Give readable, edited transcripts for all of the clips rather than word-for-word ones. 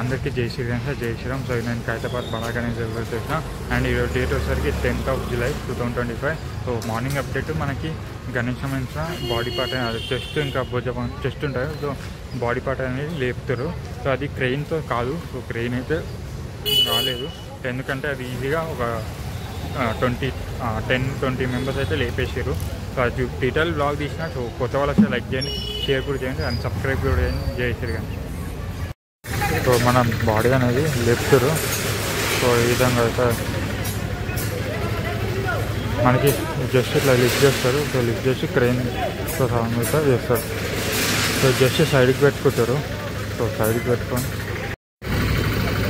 అందరికీ జై శ్రీరామ్ సార్, జై శ్రీరామ్. సో నేను ఖైరతాబాద్ బడా గణేష్ సెలబ్రేట్ చేసిన. అండ్ ఈరోజు డేట్ వచ్చేసరికి 10th July 2025. So morning update మనకి గణేష్ సంబంధించిన బాడీ పార్ట్ అది చెస్ట్ ఇంకా భుజ చెస్ట్ ఉంటాయి. సో బాడీ పార్ట్ అనేది లేపుతారు. సో అది క్రెయిన్తో కాదు. సో క్రెయిన్ అయితే రాలేదు, ఎందుకంటే అది ఈజీగా ఒక 10-20 మెంబర్స్ అయితే లేపేసారు. సో అది డీటెయిల్ బ్లాగ్ తీసిన. సో కొత్త వాళ్ళు వస్తే లైక్ చేయండి, షేర్ కూడా చేయండి అండ్ సబ్స్క్రైబ్ కూడా చేయండి. జై శ్రీరామ్. సో మన బాడీ అనేది లేపుతారు. సో ఈ విధంగా అయితే మనకి జస్ట్ ఇట్లా లిఫ్ట్ చేస్తారు. సో లిఫ్ట్ చేసి క్రెయిన్తో సౌండ్ అయితే చేస్తారు. సో జస్ట్ సైడ్కి పెట్టుకుంటారు. సో సైడ్కి పెట్టుకొని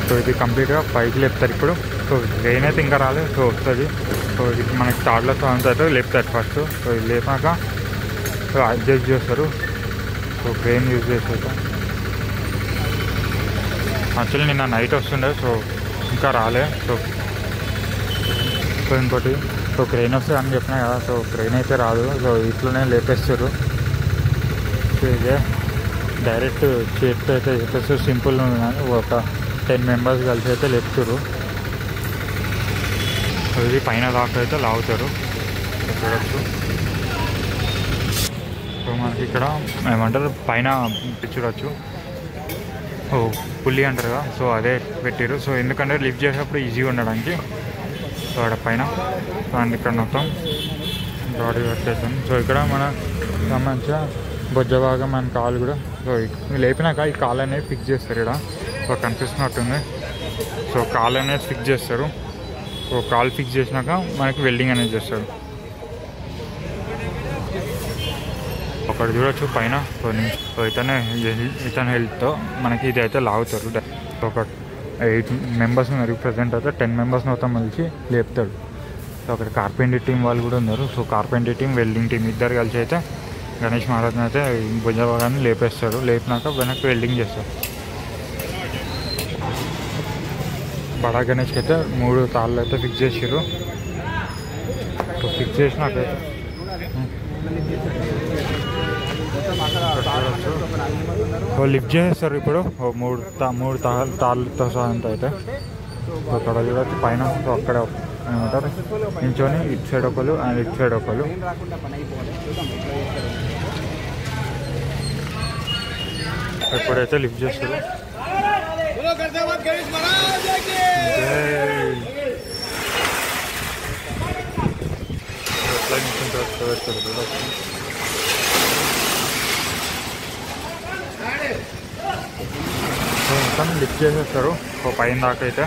సో ఇది కంప్లీట్గా పైకి లేపుతారు. ఇప్పుడు సో క్రెయిన్ అయితే ఇంకా రాలేదు. సో వస్తుంది. సో ఇది మనకి తాడ్లో సౌండ్ అయితే లేపుతారు ఫస్ట్. సో ఇది లేపాక సో అడ్జస్ట్ చేస్తారు. సో క్రెయిన్ యూజ్ చేస్తారు. యాక్చువల్లీ నిన్న నైట్ వస్తుండే, సో ఇంకా రాలే. సో ఇంకోటి సో క్రెయిన్ వస్తుంది అని చెప్పినా కదా. సో క్రెయిన్ అయితే రాదు. సో ఇట్లోనే లేపేస్తారు. సో ఇదే డైరెక్ట్ చేతితో అయితే లేపేస్తారు. సింపుల్ ఉంది. ఒక 10 మెంబర్స్ కలిసి అయితే లేపుతారు. సో ఇది పైన దాకా అయితే లాగుతారు. చూడచ్చు. సో మనకి ఇక్కడ ఏమంటారు పైన చూడవచ్చు. ఓ పుల్లి అంటారు కదా. సో అదే పెట్టారు. సో ఎందుకంటే లిఫ్ట్ చేసేటప్పుడు ఈజీగా ఉండడానికి. సో అక్కడ పైన అండ్ ఇక్కడ మొత్తం బాడీ పెట్టేసాం. సో ఇక్కడ మన సంబంధించిన బొజ్జ భాగం మన కాలు కూడా. సో లేపినాక ఈ కాలు అనేది ఫిక్స్ చేస్తారు. ఇక్కడ సో కనిపిస్తున్నట్టుంది. సో కాలు అనేది ఫిక్స్ చేస్తారు. సో కాలు ఫిక్స్ చేసినాక మనకి వెల్డింగ్ అనేది చేస్తారు. ఒకటి చూడవచ్చు పైన. సో ఇతను హెల్త్తో మనకి ఇది అయితే లాగుతారు. ఒక 8 మెంబర్స్ ఉన్నారు ప్రజెంట్ అయితే. 10 మెంబర్స్ మొత్తం కలిసి లేపుతాడు. సో అక్కడ కార్పెంటర్ టీం వాళ్ళు కూడా ఉన్నారు. So carpenter team, welding team ఇద్దరు కలిసి అయితే గణేష్ మహారాజ్ని అయితే భుజ భాగాన్ని లేపేస్తారు. లేపినాక వెనక్కి వెల్డింగ్ చేస్తారు. బడా గణేష్కి అయితే 3 తాళ్ళు అయితే ఫిక్స్ చేసారు. సో ఫిక్స్ చేసినాకైతే సో లిఫ్ట్ చేస్తారు. ఇప్పుడు 3 తాళ్ళతో సహాయంతో అయితే. సో అక్కడ చూడవచ్చు పైన. సో అక్కడ ఏమంటారు నించొని ఇటు సైడ్ ఒకరు అండ్ ఇటు సైడ్ ఒకరు. ఎప్పుడైతే లిఫ్ట్ చేస్తారు ఎట్లా నించుంటారు. సో మొత్తం లిఫ్ట్ చేసేస్తారు. సో పైన దాకా అయితే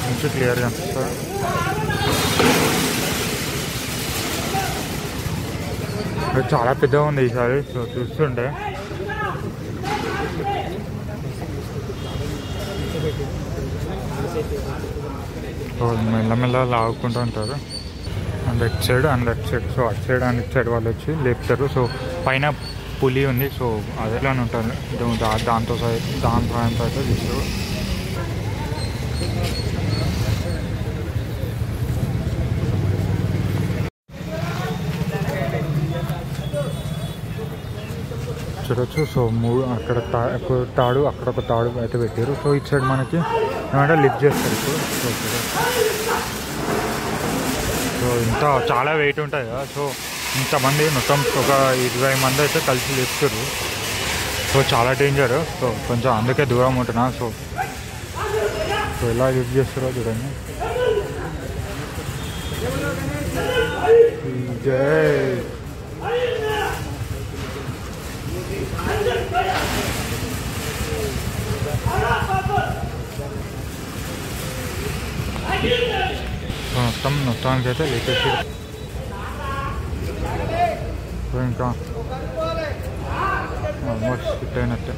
నుంచి క్లియర్గా అనిపిస్తారు. అది చాలా పెద్దగా ఉంది ఈసారి. సో చూస్తుంటే సో మెల్లమెల్ల లాగుకుంటూ ఉంటారు. అండ్ ఇటు సైడ్ అండ్ అటు సైడ్. సో అటు సైడ్ అండ్ ఇటు సైడ్ వాళ్ళు వచ్చి లేపుతారు. సో పైన పులి ఉంది. సో అదేలానే ఉంటుంది. దాని సహాయంతో అయితే తీస్తారు. చూడొచ్చు. సో 3 అక్కడ తాడు అక్కడ ఒక తాడు అయితే పెట్టారు. సో ఇటు సైడ్ మనకి ఏమంటే లిఫ్ట్ చేస్తారు ఇప్పుడు. సో ఇంత చాలా వెయిట్ ఉంటుంది కదా. సో ఇంతమంది మొత్తం ఒక 20 మంది అయితే కలిసి లేపుతారు. సో చాలా డేంజర్. సో కొంచెం అందుకే దూరం ఉంటున్నా. సో ఎలా లిఫ్ట్ చేస్తారో చూడండి. మొత్తానికి అయితే లేపేసి ఇంకా ఆల్మోస్ట్ ఫిట్ అయినట్టే.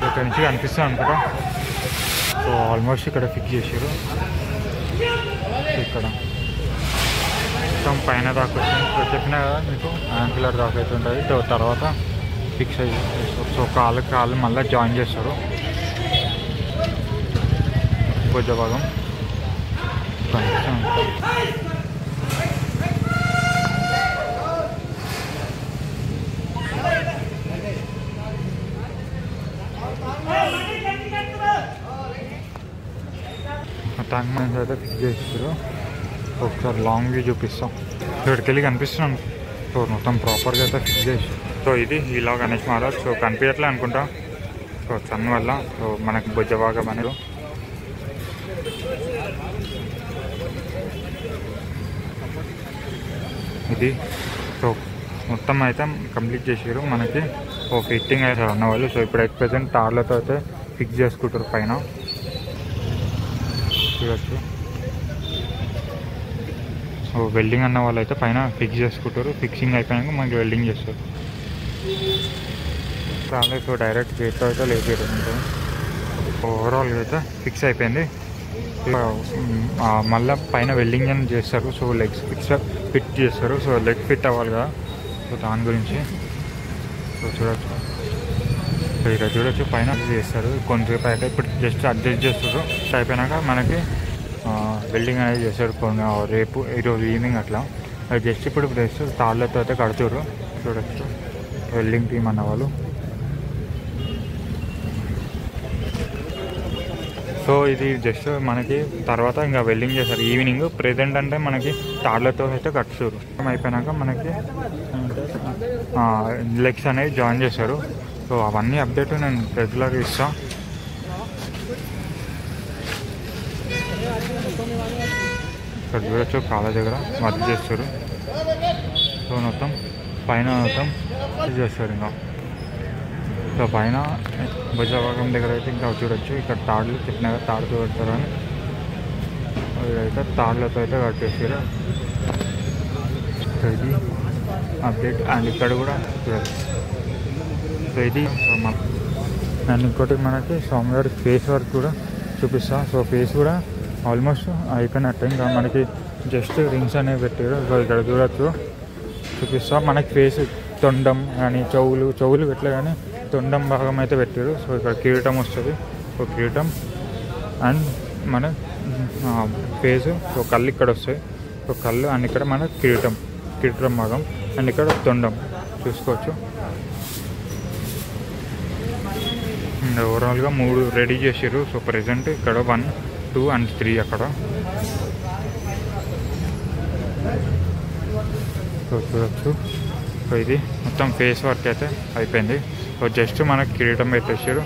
ఇక్కడ నుంచి కనిపిస్తుంది అనుకుంటా. సో ఆల్మోస్ట్ ఇక్కడ ఫిక్స్ చేసారు. ఇక్కడ మొత్తం పైన దాకా వచ్చింది. చెప్పినా కదా మీకు యాంకులర్ దాకా అయితే ఉంటుంది. తర్వాత ఫిక్స్ అయ్యి సో కాళ్ళు మళ్ళీ జాయిన్ చేస్తారు. భుజ భాగం ట్యాంక్ మైన్స్ అయితే ఫిక్స్ చేసారు. ఒకసారి లాంగ్ వ్యూ చూపిస్తాం. ఇక్కడికి వెళ్ళి కనిపిస్తున్నాను. సో మొత్తం ప్రాపర్గా అయితే ఫిక్స్ చేసి. సో ఇది ఇలా గణేష్ మహారాజ్. సో కనిపించట్లే అనుకుంటా. సో సన్ వల్ల సో మనకి భుజభాగం అనేది ఇది. సో మొత్తం అయితే కంప్లీట్ చేసారు. మనకి ఓ ఫిట్టింగ్ అయితే అన్నవాళ్ళు. సో ఇప్పుడు ఎట్ ప్రెజెంట్ తాళ్ళతో అయితే ఫిక్స్ చేసుకుంటారు పైన. చూడచ్చు. సో వెల్డింగ్ అన్న వాళ్ళు అయితే పైన ఫిక్స్ చేసుకుంటారు. ఫిక్సింగ్ అయిపోయాక మనకి వెల్డింగ్ చేస్తారు. రాలేదు. సో డైరెక్ట్ గేట్తో అయితే లేపారు. ఓవరాల్గా అయితే ఫిక్స్ అయిపోయింది. మళ్ళీ పైన వెల్డింగ్ అని చేస్తారు. సో లెగ్స్ ఫిట్ చేస్తారు. సో లెగ్ ఫిట్ అవ్వాలి కదా. సో దాని గురించి సో చూడవచ్చు. సో ఇక్కడ చూడవచ్చు పైన చేస్తారు. కొంతసేపు అయితే ఇప్పుడు జస్ట్ అడ్జస్ట్ చేస్తారు. అయిపోయినాక మనకి వెల్డింగ్ అనేది చేస్తారు. కొన్ని రేపు ఈరోజు ఈవినింగ్ అట్లా అది జస్ట్ ఇప్పుడు జస్ట్ తాళ్ళతో అయితే కడుతుర్రు. చూడవచ్చు వెల్డింగ్ టీమ్ అన్న వాళ్ళు. సో ఇది జస్ట్ మనకి తర్వాత ఇంకా వెల్డింగ్ చేస్తారు ఈవినింగ్. ప్రెజెంట్ అంటే మనకి తాళ్ళతో అయితే కట్టుతారు. అయిపోయినాక మనకి లెగ్స్ అనేవి జాయిన్ చేస్తారు. సో అవన్నీ అప్డేట్ నేను రెగ్యులర్గా ఇస్తాను. ఇక్కడ చూడొచ్చు కాలేజ్ దగ్గర వర్క్ చేస్తారు. సో మొత్తం పైన మొత్తం చేస్తారు. ఇంకా సో పైన భుజభాగం దగ్గర అయితే ఇంకా చూడొచ్చు. ఇక్కడ తాడులు చెప్పిన తాడుతో కడతారు అని ఇదైతే తాళ్ళతో అయితే కట్టేసారు. సో ఇది అప్డేట్. అండ్ ఇక్కడ కూడా చూడచ్చు. సో ఇది అండ్ ఇంకోటి మనకి స్వామివారి ఫేస్ వర్క్ కూడా చూపిస్తా. సో ఫేస్ కూడా ఆల్మోస్ట్ అయిపోయినట్టు. ఇంకా మనకి జస్ట్ రింగ్స్ అనేవి పెట్టారు. సో ఇక్కడ చూడచ్చు చూపిస్తా. మనకి ఫేస్ తొండం కానీ చెవులు పెట్టలే కానీ తొండం భాగం అయితే పెట్టారు. సో ఇక్కడ కిరీటం వస్తుంది. సో కిరీటం అండ్ మన ఫేసు. సో కళ్ళు ఇక్కడ వస్తాయి. సో కళ్ళు అండ్ ఇక్కడ మన కిరీటం భాగం అండ్ ఇక్కడ తొండం చూసుకోవచ్చు. అండ్ ఓవరాల్గా 3 రెడీ చేసారు. సో ప్రెజెంట్ ఇక్కడ 1, 2 and 3 అక్కడ. సో చూడవచ్చు. సో ఇది మొత్తం ఫేస్ వర్క్ అయితే అయిపోయింది. సో జస్ట్ మనకి కిరీటం పెట్టేసారు.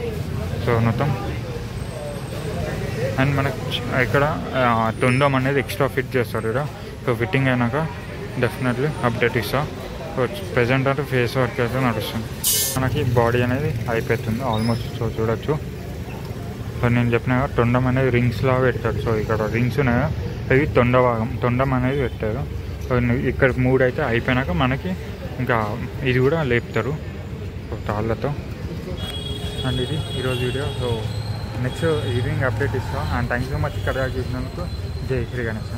సో మొత్తం అండ్ మనకి ఇక్కడ తొండం అనేది ఎక్స్ట్రా ఫిట్ చేస్తారు ఇక్కడ. సో ఫిట్టింగ్ అయినాక డెఫినెట్లీ అప్డేట్ ఇస్తా. సో ప్రెజెంట్ అంటే ఫేస్ వర్క్ అయితే నడుస్తుంది. మనకి బాడీ అనేది అయిపోతుంది ఆల్మోస్ట్. సో చూడొచ్చు. సో నేను చెప్పిన తొండం అనేది రింగ్స్లా పెట్టారు. సో ఇక్కడ రింగ్స్ ఉన్నాయి. అవి తొండం అనేది పెట్టారు. సో ఇక్కడ 3 అయితే అయిపోయినాక మనకి ఇంకా ఇది కూడా లేపుతారు సో తాళ్ళతో. అండ్ ఇది ఈరోజు video. So next evening update ఇస్తాను. And thank you so much ఇక్కడ చూసినందుకు. జై శ్రీ గణేష్.